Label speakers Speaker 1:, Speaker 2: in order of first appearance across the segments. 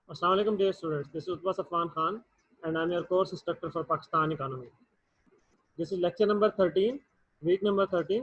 Speaker 1: Assalamu alaikum dear students. This is Utbah Safwan Khan and I'm your course instructor for Pakistan Economy. This is lecture number 13, week number 13.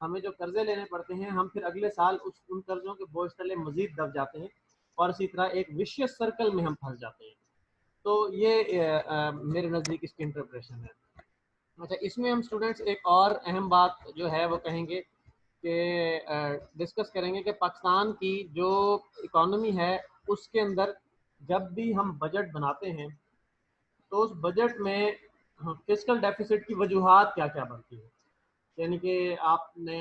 Speaker 1: ہمیں جو قرضے لینے پڑتے ہیں ہم پھر اگلے سال ان قرضوں کے بوجھ تلے مزید دب جاتے ہیں اور اسی طرح ایک وشیس سرکل میں ہم پھنس جاتے ہیں. تو یہ میرے نزدیک اس کی انٹرپریشن ہے. اچھا اس میں ہم اسٹوڈینٹس ایک اور اہم بات جو ہے وہ کہیں گے کہ ڈسکس کریں گے کہ پاکستان کی جو اکانومی ہے اس کے اندر جب بھی ہم بجٹ بناتے ہیں تو اس بجٹ میں فسکل ڈیفیسٹ کی وجوہات کیا کیا بنتی ہیں. یعنی کہ آپ نے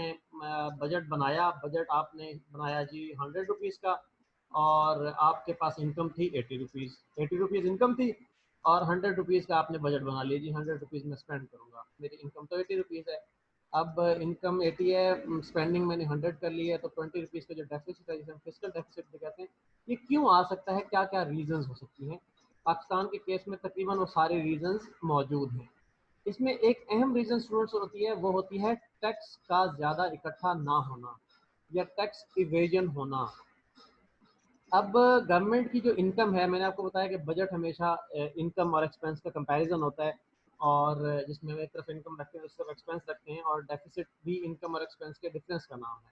Speaker 1: بجٹ بنایا جی 100 روپیز کا اور آپ کے پاس انکم تھی 80 روپیز انکم تھی اور 100 روپیز کا آپ نے بجٹ بنا لیا جی 100 روپیز میں اسپینڈ کروں گا, میری انکم تو 80 روپیز ہے. اب انکم 80 ہے, اسپینڈنگ میں نے 100 کر لی ہے, تو 20 روپیز کا جو ڈیفیسٹ ہے جسے ہم فسکل ڈیفیسٹ بھی کہتے ہیں, یہ کیوں آ سکتا ہے, کیا کیا ریزنز ہو سکتی ہیں. پاکستان کے کیس میں تقریباً وہ سارے ریزنز موجود ہیں. اس میں ایک اہم ریزن اسٹوڈنٹس ہوتی ہے, وہ ہوتی ہے ٹیکس کا زیادہ اکٹھا نہ ہونا یا ٹیکس ایویژن ہونا. اب گورنمنٹ کی جو انکم ہے, میں نے آپ کو بتایا کہ بجٹ ہمیشہ انکم اور ایکسپینس کا کمپیریزن ہوتا ہے, اور جس میں ایک طرف انکم رکھتے ہیں اس طرف ایکسپینس رکھتے ہیں, اور ڈیفیسٹ بھی انکم اور ایکسپینس کے ڈفرینس کا نام ہے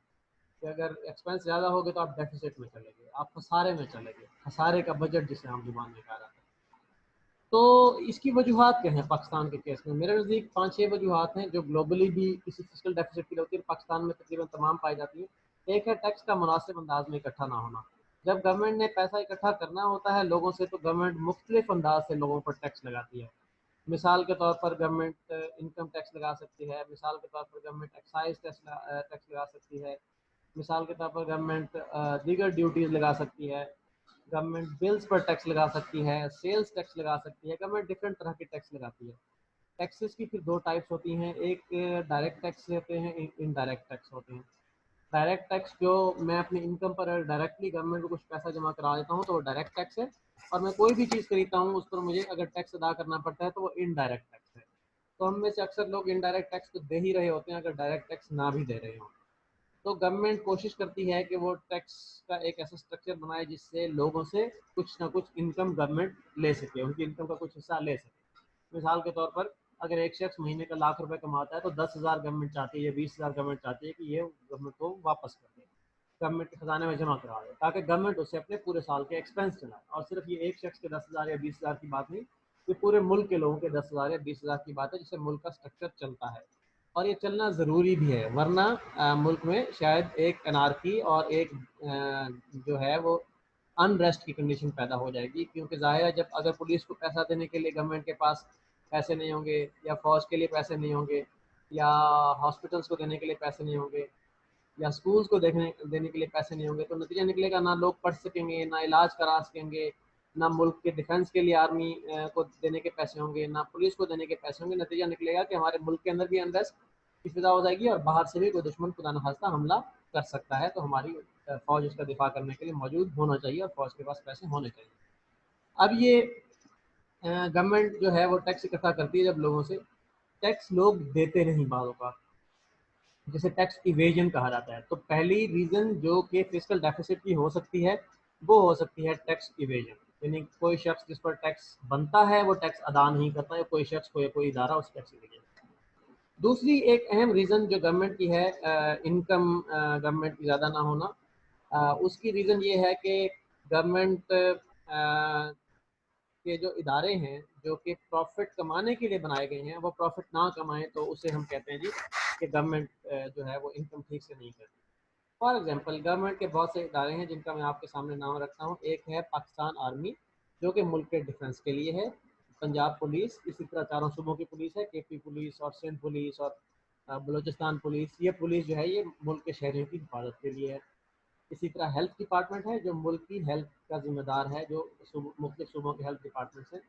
Speaker 1: کہ اگر ایکسپینس زیادہ ہوگے تو آپ ڈیفیسٹ میں چلے گئے, آپ خسارے میں چلے گئے, خسارے کا بجٹ جسے ہم زبان میں کہا جاتا ہے. تو اس کی وجوہات کیا ہیں پاکستان کے کیس میں؟ میرے نزدیک 5-6 وجوہات ہیں جو گلوبلی بھی کسی فسکل ڈیفیسٹ کی ہوتی ہے, پاکستان میں تقریباً تمام پائی جاتی ہیں. ایک ہے ٹیکس کا مناسب انداز میں اکٹھا نہ ہونا. جب گورنمنٹ نے پیسہ اکٹھا کرنا ہوتا ہے لوگوں سے, تو گورنمنٹ مختلف انداز سے لوگوں پر ٹیکس لگاتی ہے. مثال کے طور پر گورنمنٹ انکم ٹیکس لگا سکتی ہے, مثال کے طور پر گورنمنٹ ایکسائز ٹیکس لگا سکتی ہے, مثال کے طور پر گورنمنٹ دیگر ڈیوٹیز لگا سکتی ہے, گورنمنٹ بلز پر ٹیکس لگا سکتی ہے, سیلز ٹیکس لگا سکتی ہے. گورنمنٹ ڈفرینٹ طرح کے ٹیکس لگاتی ہے. ٹیکسز کی پھر 2 ٹائپس ہوتی ہیں, ایک ڈائریکٹ ٹیکس ہوتے ہیں, ایک انڈائریکٹ ٹیکس ہوتے ہیں. ڈائریکٹ ٹیکس جو میں اپنی انکم پر ڈائریکٹلی گورنمنٹ کو کچھ پیسہ جمع کرا دیتا ہوں تو وہ ڈائریکٹ ٹیکس ہے, اور میں کوئی بھی چیز خریدتا ہوں اس پر مجھے اگر ٹیکس ادا کرنا پڑتا ہے تو وہ انڈائریکٹ ٹیکس ہے. تو ہم میں سے اکثر لوگ انڈائریکٹ ٹیکس تو دے ہی رہے ہوتے ہیں اگر ڈائریکٹ ٹیکس نہ بھی دے رہے ہوں. تو گورنمنٹ کوشش کرتی ہے کہ وہ ٹیکس کا ایک ایسا اسٹرکچر بنائے جس سے لوگوں سے کچھ نہ کچھ انکم گورنمنٹ لے سکے, ان کی انکم کا کچھ حصہ لے سکے. مثال کے طور پر اگر ایک شخص مہینے کا 1,00,000 روپے کماتا ہے تو 10,000 گورنمنٹ چاہتی ہے یا 20,000 گورنمنٹ چاہتی ہے کہ یہ گورنمنٹ کو واپس کر دے, گورنمنٹ کے خزانے میں جمع کرا دے, تاکہ گورنمنٹ اسے اپنے پورے سال کے ایکسپینس چلائے. اور صرف یہ ایک شخص کے 10,000 یا 20,000 کی بات نہیں, یہ پورے ملک کے لوگوں کے 10,000 یا 20,000 کی بات ہے جس سے ملک کا اسٹرکچر چلتا ہے, اور یہ چلنا ضروری بھی ہے, ورنہ ملک میں شاید ایک انارکی اور ایک جو ہے وہ انریسٹ کی کنڈیشن پیدا ہو جائے گی. کیونکہ ظاہر ہے جب اگر پولیس کو پیسہ دینے کے لیے گورنمنٹ کے پاس پیسے نہیں ہوں گے, یا فوج کے لیے پیسے نہیں ہوں گے, یا ہاسپٹلس کو دینے کے لیے پیسے نہیں ہوں گے, یا اسکولس کو دینے کے لیے پیسے نہیں ہوں گے, تو نتیجہ نکلے گا نہ لوگ پڑھ سکیں گے, نہ علاج کرا سکیں گے, نہ ملک کے ڈیفینس کے لیے آرمی کو دینے کے پیسے ہوں گے, نہ پولیس کو دینے کے پیسے ہوں گے. نتیجہ نکلے گا کہ ہمارے ملک کے اندر بھی انریسٹ کی فضا ہو جائے گی, اور باہر سے بھی کوئی دشمن خدا نخواستہ حملہ کر سکتا ہے. تو ہماری فوج اس کا دفاع کرنے کے لیے موجود ہونا چاہیے, اور فوج کے پاس پیسے ہونے چاہیے. اب یہ گورنمنٹ جو ہے وہ ٹیکس اکٹھا کرتی ہے جب لوگوں سے, ٹیکس لوگ دیتے نہیں بعض اوقات, جسے ٹیکس ایویژن کہا جاتا ہے. تو پہلی ریزن جو کہ فسکل ڈیفیسٹ کی ہو سکتی ہے وہ ہو سکتی ہے ٹیکس ایویژن, یعنی کوئی شخص جس پر ٹیکس بنتا ہے وہ ٹیکس ادا نہیں کرتا, یا کوئی شخص کوئی ادارہ اس ٹیکس ایویژن. دوسری ایک اہم ریزن جو گورنمنٹ کی ہے انکم گورنمنٹ کی زیادہ نہ ہونا, اس کی ریزن یہ ہے کہ گورنمنٹ کے جو ادارے ہیں جو کہ پروفٹ کمانے کے لیے بنائے گئے ہیں, وہ پروفٹ نہ کمائیں تو اسے ہم کہتے ہیں جی کہ گورنمنٹ جو ہے وہ انکم ٹھیک سے نہیں کرتی. فار ایگزامپل گورنمنٹ کے بہت سے ادارے ہیں جن کا میں آپ کے سامنے نام رکھتا ہوں. ایک ہے پاکستان آرمی جو کہ ملک کے ڈیفنس کے لیے ہے, پنجاب پولیس, اسی طرح 4 صوبوں کی پولیس ہے, کے پی پولیس اور سندھ پولیس اور بلوچستان پولیس. یہ پولیس جو ہے یہ ملک کے شہریوں کی حفاظت کے لیے ہے. اسی طرح ہیلتھ ڈپارٹمنٹ ہے جو ملک کی ہیلتھ کا ذمہ دار ہے, جو مختلف صوبوں کے ہیلتھ ڈپارٹمنٹس ہیں.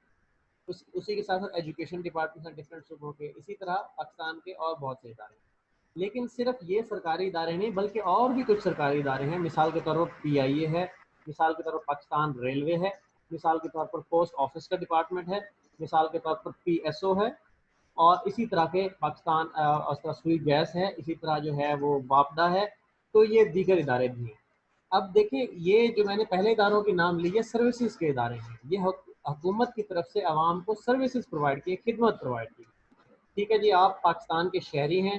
Speaker 1: اسی کے ساتھ ساتھ ایجوکیشن ڈپارٹمنٹ ہیں ڈفرینٹ صوبوں کے. اسی طرح پاکستان کے اور بہت سے ادارے ہیں. لیکن صرف یہ سرکاری ادارے نہیں بلکہ اور بھی کچھ سرکاری ادارے ہیں. مثال کے طور پر پی آئی اے ہے, مثال کے طور پر پاکستان ریلوے ہے, مثال کے طور پر پوسٹ آفس کا ڈپارٹمنٹ ہے, مثال کے طور پر پی ایس او ہے, اور اسی طرح کے پاکستان سوئی گیس ہے, اسی طرح جو ہے وہ واپڈا ہے. تو یہ دیگر ادارے بھی ہیں. اب دیکھیں یہ جو میں نے پہلے اداروں کے نام لیے سروسز کے ادارے ہیں, یہ حکومت کی طرف سے عوام کو سروسز پرووائڈ کی, خدمت پرووائڈ کی. ٹھیک ہے جی, آپ پاکستان کے شہری ہیں,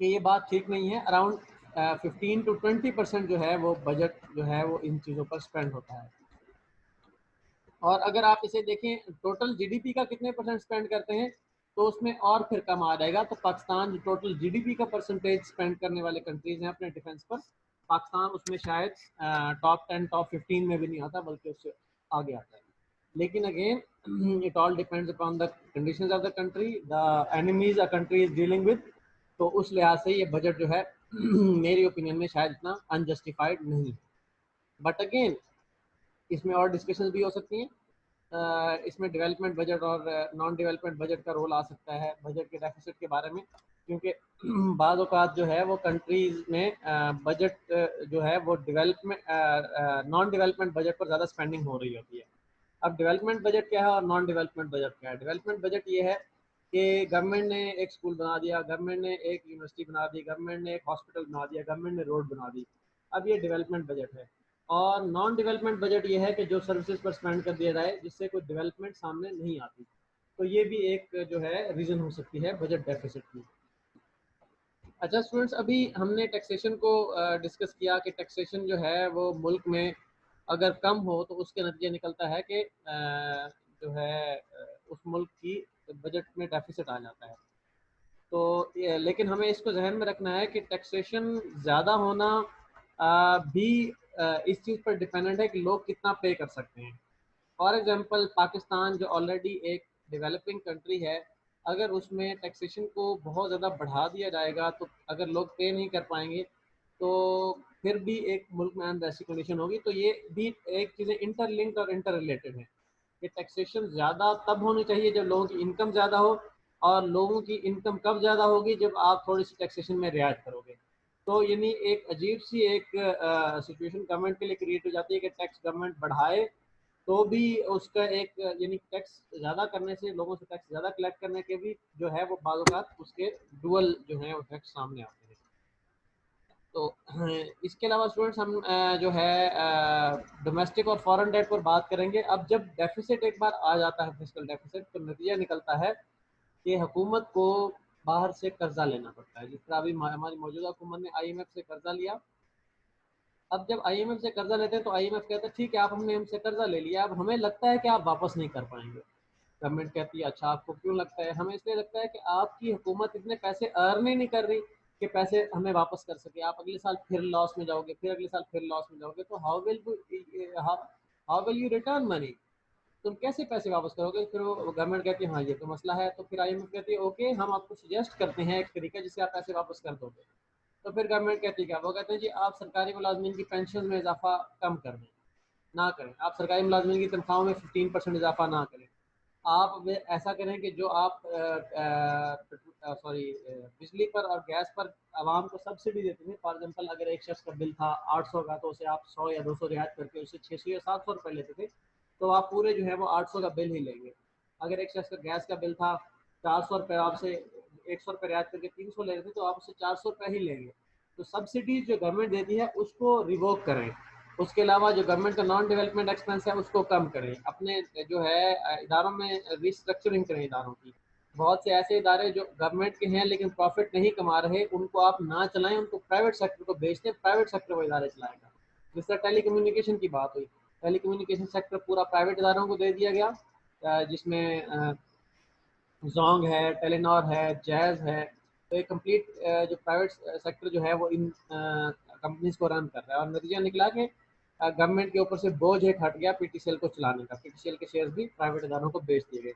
Speaker 1: کہ یہ بات ٹھیک نہیں ہے. اراؤنڈ 15 to 20% جو ہے وہ بجٹ جو ہے وہ ان چیزوں پر اسپینڈ ہوتا ہے. اور اگر آپ اسے دیکھیں ٹوٹل جی ڈی پی کا کتنے پرسنٹ اسپینڈ کرتے ہیں تو اس میں اور پھر کم آ جائے گا. تو پاکستان جو ٹوٹل جی ڈی پی کا پرسنٹیج اسپینڈ کرنے والے کنٹریز ہیں اپنے ڈیفینس پر, پاکستان اس میں شاید ٹاپ 10 ٹاپ 15 میں بھی نہیں آتا, بلکہ اس سے آگے آتا ہے. لیکن again it all depends upon the conditions of the country, the enemies a country is dealing with. تو اس لحاظ سے یہ بجٹ جو ہے میری اوپینین میں شاید اتنا انجسٹیفائڈ نہیں. بٹ اگین اس میں اور ڈسکشنز بھی ہو سکتی ہیں. اس میں ڈیولپمنٹ بجٹ اور نان ڈیولپمنٹ بجٹ کا رول آ سکتا ہے بجٹ کے ڈیفیسٹ کے بارے میں, کیونکہ بعض اوقات جو ہے وہ کنٹریز میں بجٹ جو ہے وہ ڈیولپمنٹ نان ڈیولپمنٹ بجٹ پر زیادہ اسپینڈنگ ہو رہی ہوتی ہے. اب ڈیولپمنٹ بجٹ کیا ہے اور نان ڈیولپمنٹ بجٹ کیا ہے؟ ڈیولپمنٹ بجٹ یہ ہے کہ گورنمنٹ نے ایک اسکول بنا دیا, گورنمنٹ نے ایک یونیورسٹی بنا دی, گورنمنٹ نے ایک ہاسپٹل بنا دیا, گورنمنٹ نے روڈ بنا دی. اب یہ ڈیولپمنٹ بجٹ ہے. اور نان ڈیولپمنٹ بجٹ یہ ہے کہ جو سروسز پر اسپینڈ کر دیا جائے جس سے کوئی ڈیولپمنٹ سامنے نہیں آتی. تو یہ بھی ایک جو ہے ریزن ہو سکتی ہے بجٹ ڈیفیسٹ کی. اچھا اسٹوڈنٹس, ابھی ہم نے ٹیکسیشن کو ڈسکس کیا کہ ٹیکسیشن جو ہے وہ ملک میں اگر کم ہو تو اس کے نتیجے نکلتا ہے کہ جو ہے اس ملک کی بجٹ میں ڈیفیسٹ آ جاتا ہے. تو لیکن ہمیں اس کو ذہن میں رکھنا ہے کہ ٹیکسیشن زیادہ ہونا بھی اس چیز پر ڈیپینڈنٹ ہے کہ لوگ کتنا پے کر سکتے ہیں. فار ایگزامپل پاکستان جو آلریڈی ایک ڈیولپنگ کنٹری ہے, اگر اس میں ٹیکسیشن کو بہت زیادہ بڑھا دیا جائے گا تو اگر لوگ پے نہیں کر پائیں گے تو پھر بھی ایک ملک میں ایسی کنڈیشن ہوگی. تو یہ بھی ایک چیزیں انٹر لنکڈ اور انٹر ریلیٹڈ ہیں کہ ٹیکسیشن زیادہ تب ہونی چاہیے جب لوگوں کی انکم زیادہ ہو, اور لوگوں کی انکم کب زیادہ ہوگی جب آپ تھوڑی سی ٹیکسیشن میں رعایت کرو گے. تو یعنی ایک عجیب سی ایک سچویشن گورنمنٹ کے لیے کریٹ ہو جاتی ہے کہ ٹیکس گورنمنٹ بڑھائے تو بھی اس کا ایک یعنی ٹیکس زیادہ کرنے سے, لوگوں سے ٹیکس زیادہ کلیکٹ کرنے کے بھی جو ہے وہ بعض اوقات اس کے ڈول جو ہیں وہ ٹیکس سامنے آتے ہیں. تو اس کے علاوہ اسٹوڈنٹس ہم جو ہے ڈومیسٹک اور فارن ڈیٹ پر بات کریں گے. اب جب ڈیفیسٹ ایک بار آ جاتا ہے فسکل ڈیفیسٹ, تو نتیجہ نکلتا ہے کہ حکومت کو باہر سے قرضہ لینا پڑتا ہے. جس طرح ابھی ہماری موجودہ حکومت نے آئی ایم ایف سے قرضہ لیا. اب جب آئی ایم ایف سے قرضہ لیتے ہیں تو آئی ایم ایف کہتا ہے ٹھیک ہے آپ ہم نے ہم سے قرضہ لے لیا, اب ہمیں لگتا ہے کہ آپ واپس نہیں کر پائیں گے. گورنمنٹ کہتی ہے اچھا آپ کو کیوں لگتا ہے؟ ہمیں اس لیے لگتا ہے کہ آپ کی حکومت اتنے پیسے ارن ہی نہیں کر رہی کہ پیسے ہمیں واپس کر سکے. آپ اگلے سال پھر لاس میں جاؤ گے, پھر اگلے سال پھر لاس میں جاؤ گے, تو ہاؤ ول یو ریٹرن منی؟ تم کیسے پیسے واپس کرو گے؟ پھر وہ گورنمنٹ کہتی ہے ہاں یہ تو مسئلہ ہے. تو پھر آئی ایم ایف کہتی ہے اوکے ہم آپ کو سجیسٹ کرتے ہیں ایک طریقہ جس سے آپ پیسے واپس کر دو گے. تو پھر گورنمنٹ کہتی ہے کیا؟ وہ کہتے ہیں جی آپ سرکاری ملازمین کی پینشن میں اضافہ کم کر دیں, نہ کریں. آپ سرکاری ملازمین کی تنخواہوں میں 15% اضافہ نہ کریں. آپ ایسا کریں کہ جو آپ بجلی پر اور گیس پر عوام کو سبسڈی دیتے ہیں. فار ایگزامپل اگر ایک شخص کا بل تھا 800 کا تو اسے آپ 100 یا 200 رعایت کر کے اسے 600 یا 700 روپے لیتے تھے, تو آپ پورے جو ہے وہ 800 کا بل ہی لیں گے. اگر ایک شخص کا گیس کا بل تھا 400 روپے, آپ سے 100 روپے رعایت کر کے 300 لے رہے تھے, تو آپ اسے 400 روپے ہی لیں گے. تو سبسڈی جو گورنمنٹ دیتی ہے اس کو ریووک کریں. اس کے علاوہ جو گورنمنٹ کا نان ڈیولپمنٹ ایکسپینس ہے اس کو کم کریں. اپنے جو ہے اداروں میں ریسٹرکچرنگ کریں اداروں کی. بہت سے ایسے ادارے جو گورنمنٹ کے ہیں لیکن پروفٹ نہیں کما رہے, ان کو آپ نہ چلائیں, ان کو پرائیویٹ سیکٹر کو بیچ دیں, پرائیویٹ سیکٹر وہ ادارے چلائے گا. جس طرح ٹیلی کمیونیکیشن کی بات ہوئی, ٹیلی کمیونیکیشن سیکٹر پورا پرائیویٹ اداروں کو دے دیا گیا, جس میں زونگ ہے, ٹیلی نار ہے, جیز ہے. تو یہ کمپلیٹ جو پرائیویٹ سیکٹر جو ہے وہ ان کمپنیز کو رن کر رہا ہے, اور نتیجہ نکلا کہ گورنمنٹ کے اوپر سے بوجھ ایک ہٹ گیا پی ٹی سی ایل کو چلانے کا. پی ٹی سی ایل کے شیئرز بھی پرائیویٹ اداروں کو بیچ دیے گئے.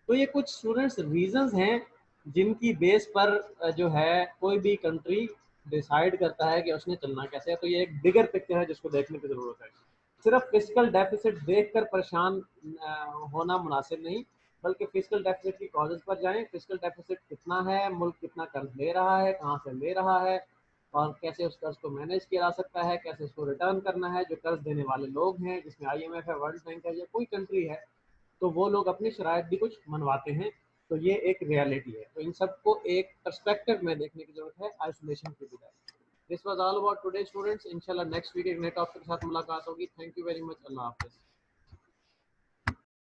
Speaker 1: تو یہ کچھ اسٹوڈنٹس ریزنز ہیں جن کی بیس پر جو ہے کوئی بھی کنٹری ڈیسائیڈ کرتا ہے کہ اس نے چلنا کیسے ہے. تو یہ ایک بگر پکچر ہے جس کو دیکھنے کی ضرورت ہے. صرف فسکل ڈیفیسٹ دیکھ کر پریشان ہونا مناسب نہیں, بلکہ فسکل ڈیفیسٹ کی کازز پر جائیں. فسکل ڈیفیسٹ کتنا ہے, ملک کتنا قرض لے رہا ہے, کہاں سے لے رہا ہے, اور کیسے اس قرض کو مینیج کیا جا سکتا ہے, کیسے اس کو ریٹرن کرنا ہے. جو قرض دینے والے لوگ ہیں جس میں آئی ایم ایف ہے, ورلڈ بینک ہے, یا کوئی کنٹری ہے, تو وہ لوگ اپنی شرائط بھی کچھ منواتے ہیں. تو یہ ایک ریالٹی ہے. تو ان سب کو ایک پرسپیکٹو میں دیکھنے کی ضرورت ہے, آئسولیشن کی بجائے. This was all about today students. انشاءاللہ نیکسٹ ویک ایک نئے ٹاپک کے ساتھ ملاقات ہوگی. Thank you very much. اللہ حافظ.